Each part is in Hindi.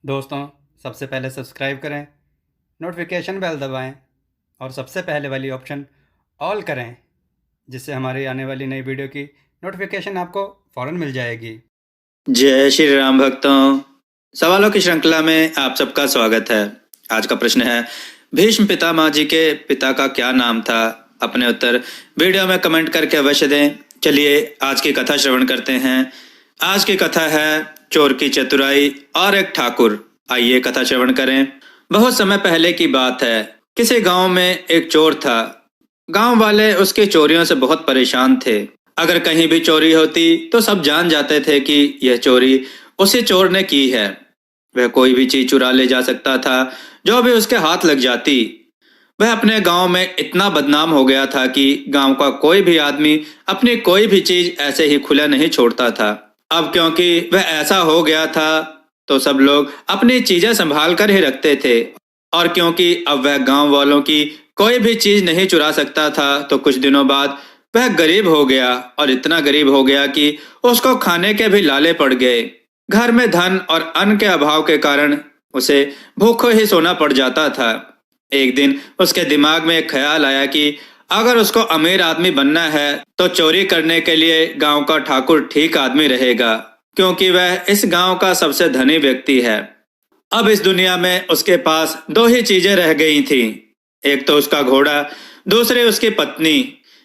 दोस्तों, सबसे पहले सब्सक्राइब करें, नोटिफिकेशन बेल दबाएं और सबसे पहले वाली ऑप्शन ऑल करें, जिससे हमारी आने वाली नई वीडियो की नोटिफिकेशन आपको फ़ौरन मिल जाएगी। जय श्री राम भक्तों, सवालों की श्रृंखला में आप सबका स्वागत है। आज का प्रश्न है, भीष्म पितामह जी के पिता का क्या नाम था? अपने उत्तर वीडियो में कमेंट करके अवश्य दें। चलिए आज की कथा श्रवण करते हैं। आज की कथा है चोर की चतुराई और एक ठाकुर। आइए कथा श्रवण करें। बहुत समय पहले की बात है। किसी गांव में एक चोर था। गांव वाले उसकी चोरियों से बहुत परेशान थे। अगर कहीं भी चोरी होती तो सब जान जाते थे कि यह चोरी उसी चोर ने की है। वह कोई भी चीज चुरा ले जा सकता था जो भी उसके हाथ लग जाती। वह अपने गांव में इतना बदनाम हो गया था कि गांव का कोई भी आदमी अपनी कोई भी चीज ऐसे ही खुला नहीं छोड़ता था। अब क्योंकि वह ऐसा हो गया था तो सब लोग अपनी चीजें संभाल कर ही रखते थे। और क्योंकि अब वह गांव वालों की कोई भी चीज नहीं चुरा सकता था तो कुछ दिनों बाद वह गरीब हो गया और इतना गरीब हो गया कि उसको खाने के भी लाले पड़ गए। घर में धन और अन्न के अभाव के कारण उसे भूखों ही सोना पड़ जाता था। एक दिन उसके दिमाग में एक ख्याल आया कि अगर उसको अमीर आदमी बनना है तो चोरी करने के लिए गांव का ठाकुर ठीक आदमी रहेगा, क्योंकि वह इस गांव का सबसे धनी व्यक्ति है। अब इस दुनिया में उसके पास दो ही चीजें रह गई थीं। एक तो उसका घोड़ा, दूसरी उसकी पत्नी।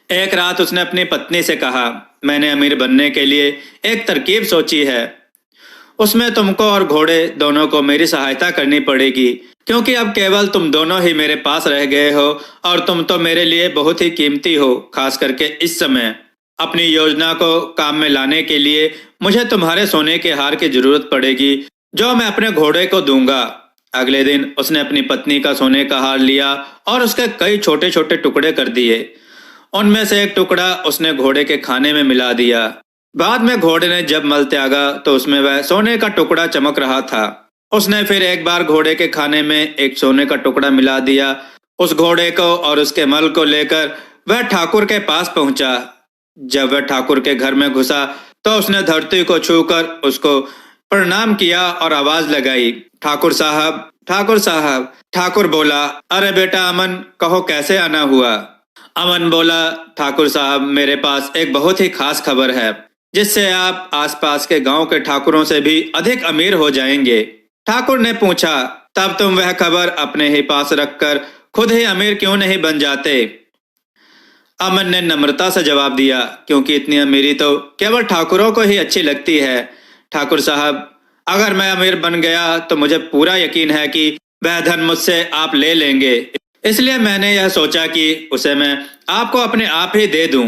एक रात उसने अपनी पत्नी से कहा, मैंने अमीर बनने के लिए एक तरकीब सोची है। उसमें तुमको और घोड़े दोनों को मेरी सहायता करनी पड़ेगी, क्योंकि अब केवल तुम दोनों ही मेरे पास रह गए हो और तुम तो मेरे लिए बहुत ही कीमती हो, खास करके इस समय। अपनी योजना को काम में लाने के लिए मुझे तुम्हारे सोने के हार की जरूरत पड़ेगी, जो मैं अपने घोड़े को दूंगा। अगले दिन उसने अपनी पत्नी का सोने का हार लिया और उसके कई छोटे छोटे टुकड़े कर दिए। उनमें से एक टुकड़ा उसने घोड़े के खाने में मिला दिया। बाद में घोड़े ने जब मल त्यागा तो उसमें वह सोने का टुकड़ा चमक रहा था। उसने फिर एक बार घोड़े के खाने में एक सोने का टुकड़ा मिला दिया। उस घोड़े को और उसके मल को लेकर वह ठाकुर के पास पहुंचा। जब वह ठाकुर के घर में घुसा तो उसने धरती को छूकर उसको प्रणाम किया और आवाज लगाई, ठाकुर साहब, ठाकुर साहब। ठाकुर बोला, अरे बेटा अमन, कहो कैसे आना हुआ? अमन बोला, ठाकुर साहब, मेरे पास एक बहुत ही खास खबर है, जिससे आप आसपास के गांव के ठाकुरों से भी अधिक अमीर हो जाएंगे। ठाकुर ने पूछा, तब तुम वह खबर अपने ही पास रखकर खुद ही अमीर क्यों नहीं बन जाते? अमन ने नम्रता से जवाब दिया, क्योंकि इतनी अमीरी तो केवल ठाकुरों को ही अच्छी लगती है। ठाकुर साहब, अगर मैं अमीर बन गया तो मुझे पूरा यकीन है कि वह धन मुझसे आप ले लेंगे। इसलिए मैंने यह सोचा कि उसे मैं आपको अपने आप ही दे दूं।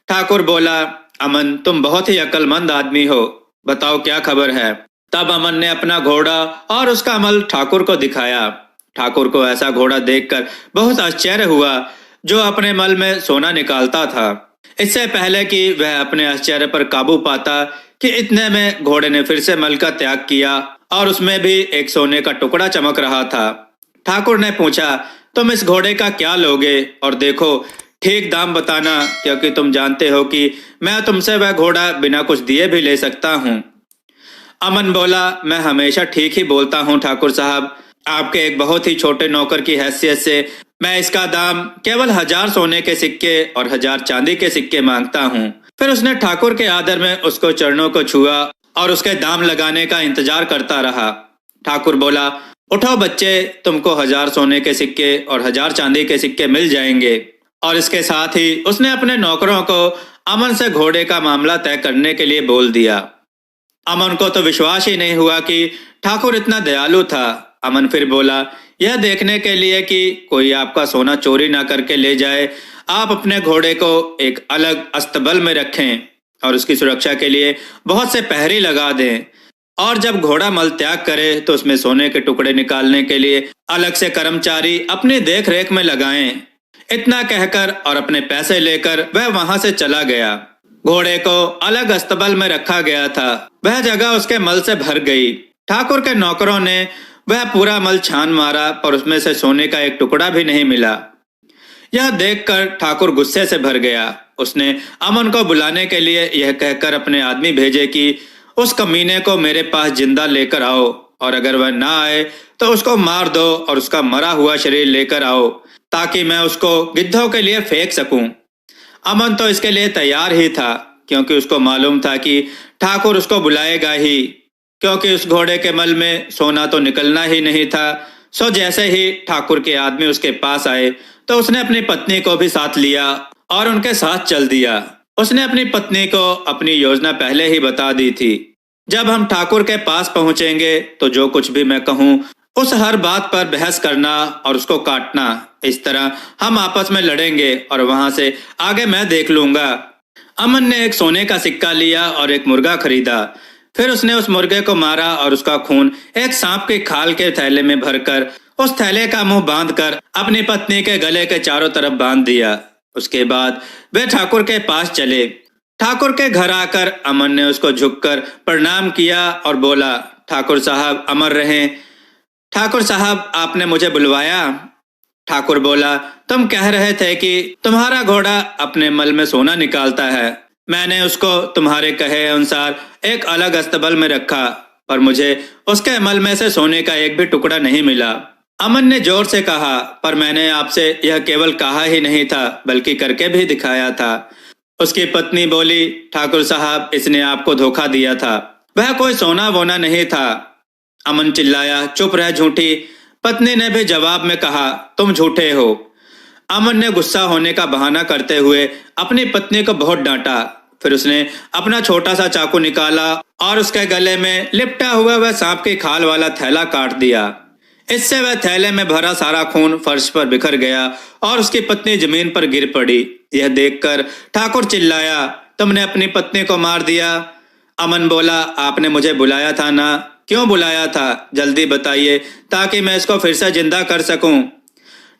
ठाकुर बोला, अमन, तुम बहुत ही अक्लमंद आदमी हो, बताओ क्या खबर है? तब अमन ने अपना घोड़ा और उसका अमल ठाकुर को दिखाया। ठाकुर को ऐसा घोड़ा देखकर बहुत आश्चर्य हुआ, जो अपने मल में सोना निकालता था। इससे पहले कि वह अपने आश्चर्य पर काबू पाता कि इतने में घोड़े ने फिर से मल का त्याग किया और उसमें भी एक सोने का टुकड़ा चमक रहा था। ठाकुर ने पूछा, तुम इस घोड़े का क्या लोगे? और देखो, ठीक दाम बताना, क्योंकि तुम जानते हो कि मैं तुमसे वह घोड़ा बिना कुछ दिए भी ले सकता हूँ। अमन बोला, मैं हमेशा ठीक ही बोलता हूँ ठाकुर साहब। आपके एक बहुत ही छोटे नौकर की हैसियत से मैं इसका दाम केवल 1000 सोने के सिक्के और 1000 चांदी के सिक्के मांगता हूँ। फिर उसने ठाकुर के आदर में उसको चरणों को छुआ और उसके दाम लगाने का इंतजार करता रहा। ठाकुर बोला, उठो बच्चे, तुमको 1000 सोने के सिक्के और 1000 चांदी के सिक्के मिल जाएंगे। और इसके साथ ही उसने अपने नौकरों को अमन से घोड़े का मामला तय करने के लिए बोल दिया। अमन को तो विश्वास ही नहीं हुआ कि ठाकुर इतना दयालु था। अमन फिर बोला, यह देखने के लिए कि कोई आपका सोना चोरी ना करके ले जाए, आप अपने घोड़े को एक अलग अस्तबल में रखें और उसकी सुरक्षा के लिए बहुत से पहरे लगा दें। और जब घोड़ा मल त्याग करे तो उसमें सोने के टुकड़े निकालने के लिए अलग से कर्मचारी अपनी देख रेख में लगाएं। इतना कहकर और अपने पैसे लेकर वह वहां से चला गया। घोड़े को अलग अस्तबल में रखा गया था। वह जगह उसके मल से भर गई। ठाकुर के नौकरों ने वह पूरा मल छान मारा, पर उसमें से सोने का एक टुकड़ा भी नहीं मिला। यह देखकर ठाकुर गुस्से से भर गया। उसने अमन को बुलाने के लिए यह कहकर अपने आदमी भेजे कि उस कमीने को मेरे पास जिंदा लेकर आओ और अगर वह ना आए तो उसको मार दो और उसका मरा हुआ शरीर लेकर आओ ताकि मैं उसको गिद्धों के लिए फेंक सकूं। अमन तो इसके लिए तैयार ही था, क्योंकि उसको मालूम था कि ठाकुर उसको बुलाएगा ही, क्योंकि उस घोड़े के मल में सोना तो निकलना ही नहीं था। सो जैसे ही ठाकुर के आदमी उसके पास आए तो उसने अपनी पत्नी को भी साथ लिया और उनके साथ चल दिया। उसने अपनी पत्नी को अपनी योजना पहले ही बता दी थी। जब हम ठाकुर के पास पहुंचेंगे तो जो कुछ भी मैं कहूं उस हर बात पर बहस करना और उसको काटना। इस तरह हम आपस में लड़ेंगे और वहां से आगे मैं देख लूंगा। अमन ने एक सोने का सिक्का लिया और एक मुर्गा खरीदा। फिर उसने उस मुर्गे को मारा और उसका खून एक सांप की खाल के थैले में भरकर उस थैले का मुंह बांधकर अपनी पत्नी के गले के चारों तरफ बांध दिया। उसके बाद वे ठाकुर के पास चले। ठाकुर के घर आकर अमन ने उसको झुककर प्रणाम किया और बोला, ठाकुर साहब अमर रहें। ठाकुर साहब आपने मुझे बुलवाया? ठाकुर बोला, तुम कह रहे थे कि तुम्हारा घोड़ा अपने मल में सोना निकालता है। मैंने उसको तुम्हारे कहे अनुसार एक अलग अस्तबल में रखा, पर मुझे उसके मल में से सोने का एक भी टुकड़ा नहीं मिला। अमन ने जोर से कहा, पर मैंने आपसे यह केवल कहा ही नहीं था बल्कि करके भी दिखाया था। उसकी पत्नी बोली, ठाकुर साहब इसने आपको धोखा दिया था, वह कोई सोना वोना नहीं था। अमन चिल्लाया, चुप रह झूठी। पत्नी ने भी जवाब में कहा, तुम झूठे हो। अमन ने गुस्सा होने का बहाना करते हुए अपनी पत्नी को बहुत डांटा। फिर उसने अपना छोटा सा चाकू निकाला और उसके गले में लिपटा हुआ वह सांप की खाल वाला थैला काट दिया। इससे वह थैले में भरा सारा खून फर्श पर बिखर गया और उसकी पत्नी जमीन पर गिर पड़ी। यह देखकर ठाकुर चिल्लाया, तुमने अपनी पत्नी को मार दिया। अमन बोला, आपने मुझे बुलाया था ना? क्यों बुलाया था? जल्दी बताइए ताकि मैं इसको फिर से जिंदा कर सकूं।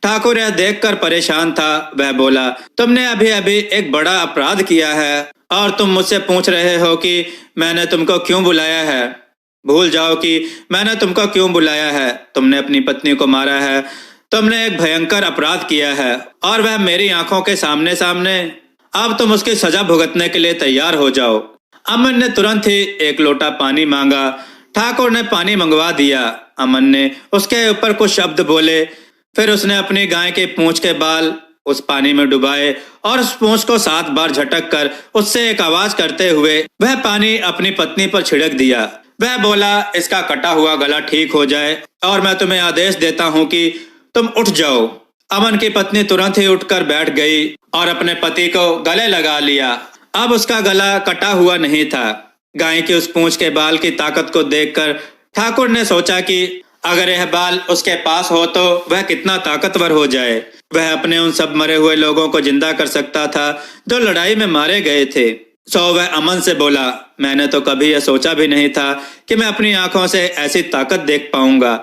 ठाकुर यह देखकर परेशान था। वह बोला, तुमने अभी अभी एक बड़ा अपराध किया है और तुम मुझसे पूछ रहे हो कि मैंने तुमको क्यों बुलाया है। भूल जाओ कि मैंने तुमको क्यों बुलाया है। तुमने अपनी पत्नी को मारा है। तुमने एक भयंकर अपराध किया है और वह मेरी आंखों के सामने सामने। अब तुम उसकी सजा भुगतने के लिए तैयार हो जाओ। अमन ने तुरंत ही एक लोटा पानी मांगा। ठाकुर ने पानी मंगवा दिया। अमन ने उसके ऊपर कुछ शब्द बोले। फिर उसने अपनी गाय के पूंछ के बाल उस पानी में डुबाए और उस पूंछ को 7 बार झटक कर उससे एक आवाज करते हुए वह पानी अपनी पत्नी पर छिड़क दिया। वह बोला, इसका कटा हुआ गला ठीक हो जाए और मैं तुम्हें आदेश देता हूँ कि तुम उठ जाओ। अमन की पत्नी तुरंत ही उठकर बैठ गई और अपने पति को गले लगा लिया। अब उसका गला कटा हुआ नहीं था। गाय की उस पूंछ के बाल की ताकत को देखकर ठाकुर ने सोचा कि अगर यह बाल उसके पास हो तो वह कितना ताकतवर हो जाए। वह अपने उन सब मरे हुए लोगों को जिंदा कर सकता था जो लड़ाई में मारे गए थे। सो वह अमन से बोला, मैंने तो कभी यह सोचा भी नहीं था कि मैं अपनी आंखों से ऐसी ताकत देख पाऊंगा।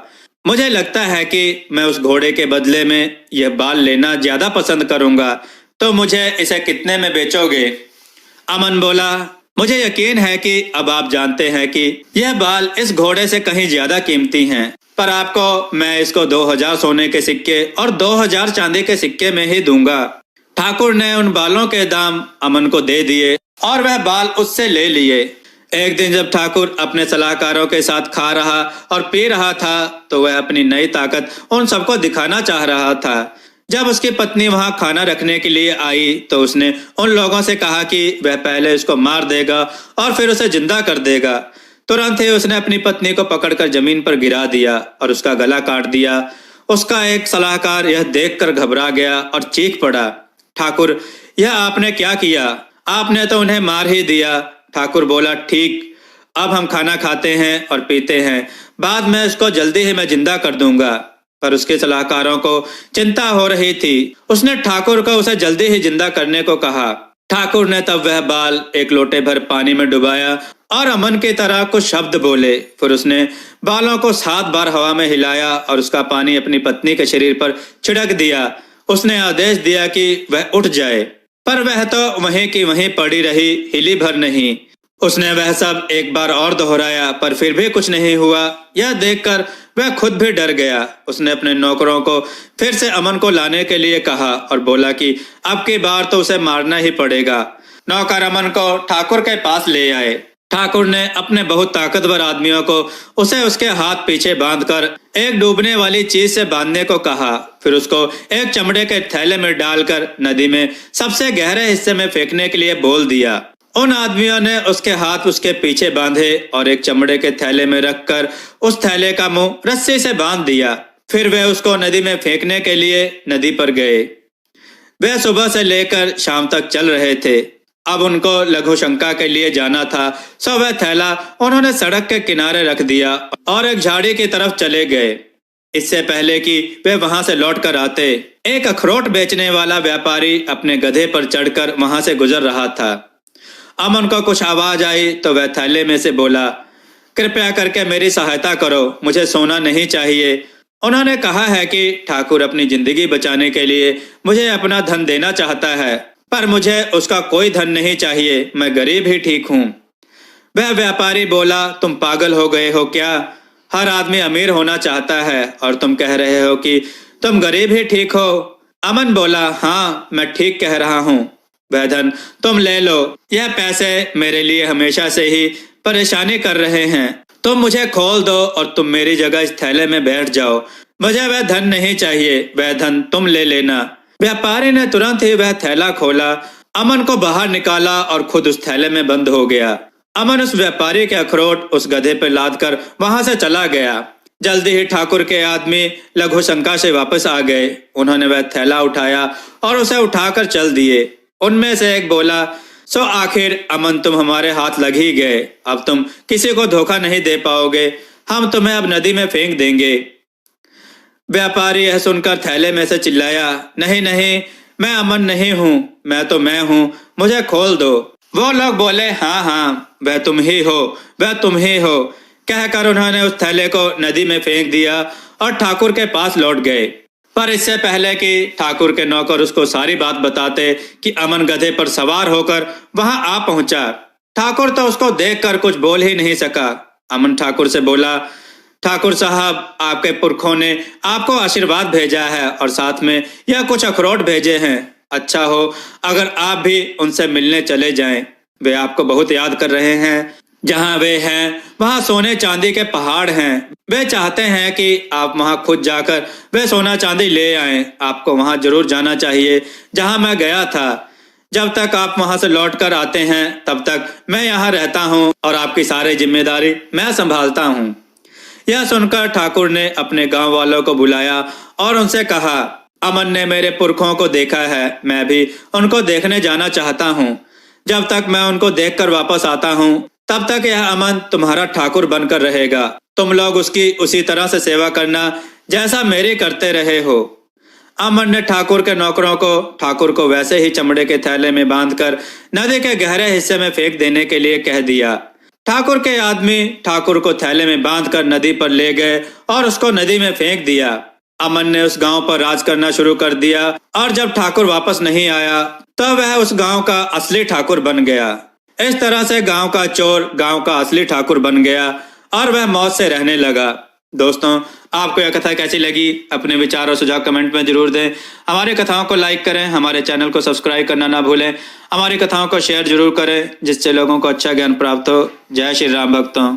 मुझे लगता है कि मैं उस घोड़े के बदले में यह बाल लेना ज्यादा पसंद करूंगा। तो मुझे इसे कितने में बेचोगे? अमन बोला, मुझे यकीन है कि अब आप जानते हैं कि यह बाल इस घोड़े से कहीं ज्यादा कीमती हैं, पर आपको मैं इसको 2000 सोने के सिक्के और 2000 चांदी के सिक्के में ही दूंगा। ठाकुर ने उन बालों के दाम अमन को दे दिए और वह बाल उससे ले लिए। एक दिन जब ठाकुर अपने सलाहकारों के साथ खा रहा और पी रहा था तो वह अपनी नई ताकत उन सबको दिखाना चाह रहा था। जब उसकी पत्नी वहां खाना रखने के लिए आई तो उसने उन लोगों से कहा कि वह पहले उसको मार देगा और फिर उसे जिंदा कर देगा। तुरंत ही उसने अपनी पत्नी को पकड़कर जमीन पर गिरा दिया और उसका गला काट दिया। उसका एक सलाहकार यह देखकर घबरा गया और चीख पड़ा, ठाकुर यह आपने क्या किया? आपने तो उन्हें मार ही दिया। ठाकुर बोला, ठीक, अब हम खाना खाते हैं और पीते हैं, बाद में इसको जल्दी ही मैं जिंदा कर दूंगा। पर उसके सलाहकारों को चिंता हो रही थी। उसने ठाकुर को उसे जल्दी ही जिंदा करने को कहा। ठाकुर ने तब वह बाल एक लोटे भर पानी में डुबाया और अमन की तरह कुछ शब्द बोले। फिर उसने बालों को 7 बार हवा में हिलाया और उसका पानी अपनी पत्नी के शरीर पर छिड़क दिया। उसने आदेश दिया कि वह उठ जाए, पर वह तो वहीं की वहीं पड़ी रही, हिली भर नहीं। उसने वह सब एक बार और दोहराया पर फिर भी कुछ नहीं हुआ। यह देखकर वह खुद भी डर गया। उसने अपने नौकरों को फिर से अमन को लाने के लिए कहा और बोला कि अब की बार तो उसे मारना ही पड़ेगा। नौकर अमन को ठाकुर के पास ले आए। ठाकुर ने अपने बहुत ताकतवर आदमियों को उसे उसके हाथ पीछे बांधकर एक डूबने वाली चीज से बांधने को कहा। फिर उसको एक चमड़े के थैले में डालकर नदी में सबसे गहरे हिस्से में फेंकने के लिए बोल दिया। उन आदमियों ने उसके हाथ उसके पीछे बांधे और एक चमड़े के थैले में रखकर उस थैले का मुंह रस्सी से बांध दिया। फिर वे उसको नदी में फेंकने के लिए नदी पर गए। वे सुबह से लेकर शाम तक चल रहे थे। अब उनको लघु शंका के लिए जाना था, सो वह थैला उन्होंने सड़क के किनारे रख दिया और एक झाड़ी की तरफ चले गए। इससे पहले कि वे वहां से लौट कर आते, एक अखरोट बेचने वाला व्यापारी अपने गधे पर चढ़कर वहां से गुजर रहा था। अमन को कुछ आवाज आई तो वह थैले में से बोला, कृपया करके मेरी सहायता करो, मुझे सोना नहीं चाहिए। उन्होंने कहा है कि ठाकुर अपनी जिंदगी बचाने के लिए मुझे अपना धन देना चाहता है, पर मुझे उसका कोई धन नहीं चाहिए, मैं गरीब ही ठीक हूँ। वह व्यापारी बोला, तुम पागल हो गए हो क्या? हर आदमी अमीर होना चाहता है और तुम कह रहे हो कि तुम गरीब ही ठीक हो। अमन बोला, हाँ मैं ठीक कह रहा हूँ। वह धन तुम ले लो, यह पैसे मेरे लिए हमेशा से ही परेशानी कर रहे हैं। तुम मुझे खोल दो और तुम मेरी जगह इस थैले में बैठ जाओ। मुझे वह धन नहीं चाहिए, वह धन तुम ले लेना। व्यापारी ने तुरंत ही वह थैला खोला, अमन को बाहर निकाला और खुद उस थैले में बंद हो गया। अमन उस व्यापारी के अखरोट उस गधे पर लाद कर वहां से चला गया। जल्दी ही ठाकुर के आदमी लघु शंका से वापस आ गए। उन्होंने वह थैला उठाया और उसे उठाकर चल दिए। उनमें से एक बोला, सो आखिर अमन तुम हमारे हाथ लग ही गए, अब तुम किसी को धोखा नहीं दे पाओगे, हम तुम्हें अब नदी में फेंक देंगे। व्यापारी यह सुनकर थैले में से चिल्लाया, नहीं नहीं, मैं अमन नहीं हूँ, मैं तो मैं हूँ, मुझे खोल दो। वो लोग बोले, हाँ हाँ वह तुम ही हो, वह तुम ही हो। कहकर उन्होंने उस थैले को नदी में फेंक दिया और ठाकुर के पास लौट गए। पर इससे पहले कि ठाकुर के नौकर उसको सारी बात बताते कि अमन गधे पर सवार होकर वहां आ पहुंचा। ठाकुर तो उसको देखकर कुछ बोल ही नहीं सका। अमन ठाकुर से बोला, ठाकुर साहब, आपके पुरखों ने आपको आशीर्वाद भेजा है और साथ में यह कुछ अखरोट भेजे हैं। अच्छा हो अगर आप भी उनसे मिलने चले जाएं। वे आपको बहुत याद कर रहे हैं। जहां वे हैं वहां सोने चांदी के पहाड़ हैं। वे चाहते हैं कि आप वहां खुद जाकर वे सोना चांदी ले आएं। आपको वहां जरूर जाना चाहिए जहां मैं गया था। जब तक आप वहां से लौट कर आते हैं तब तक मैं यहाँ रहता हूँ और आपकी सारी जिम्मेदारी मैं संभालता हूँ। यह सुनकर ठाकुर ने अपने गांव वालों को बुलाया और उनसे कहा, अमन ने मेरे पुरखों को देखा है, मैं भी उनको देखने जाना चाहता हूँ। जब तक मैं उनको देखकर वापस आता हूँ तब तक यह अमन तुम्हारा ठाकुर बनकर रहेगा। तुम लोग उसकी उसी तरह से सेवा करना जैसा मेरी करते रहे हो। अमन ने ठाकुर के नौकरों को ठाकुर को वैसे ही चमड़े के थैले में बांधकर नदी के गहरे हिस्से में फेंक देने के लिए कह दिया। ठाकुर के आदमी ठाकुर को थैले में बांधकर नदी पर ले गए और उसको नदी में फेंक दिया। अमन ने उस गांव पर राज करना शुरू कर दिया और जब ठाकुर वापस नहीं आया तो वह उस गांव का असली ठाकुर बन गया। इस तरह से गांव का चोर गांव का असली ठाकुर बन गया और वह मौत से रहने लगा। दोस्तों, आपको यह कथा कैसी लगी? अपने विचार और सुझाव कमेंट में जरूर दें। हमारी कथाओं को लाइक करें, हमारे चैनल को सब्सक्राइब करना ना भूलें। हमारी कथाओं को शेयर जरूर करें जिससे लोगों को अच्छा ज्ञान प्राप्त हो। जय श्री राम भक्तों।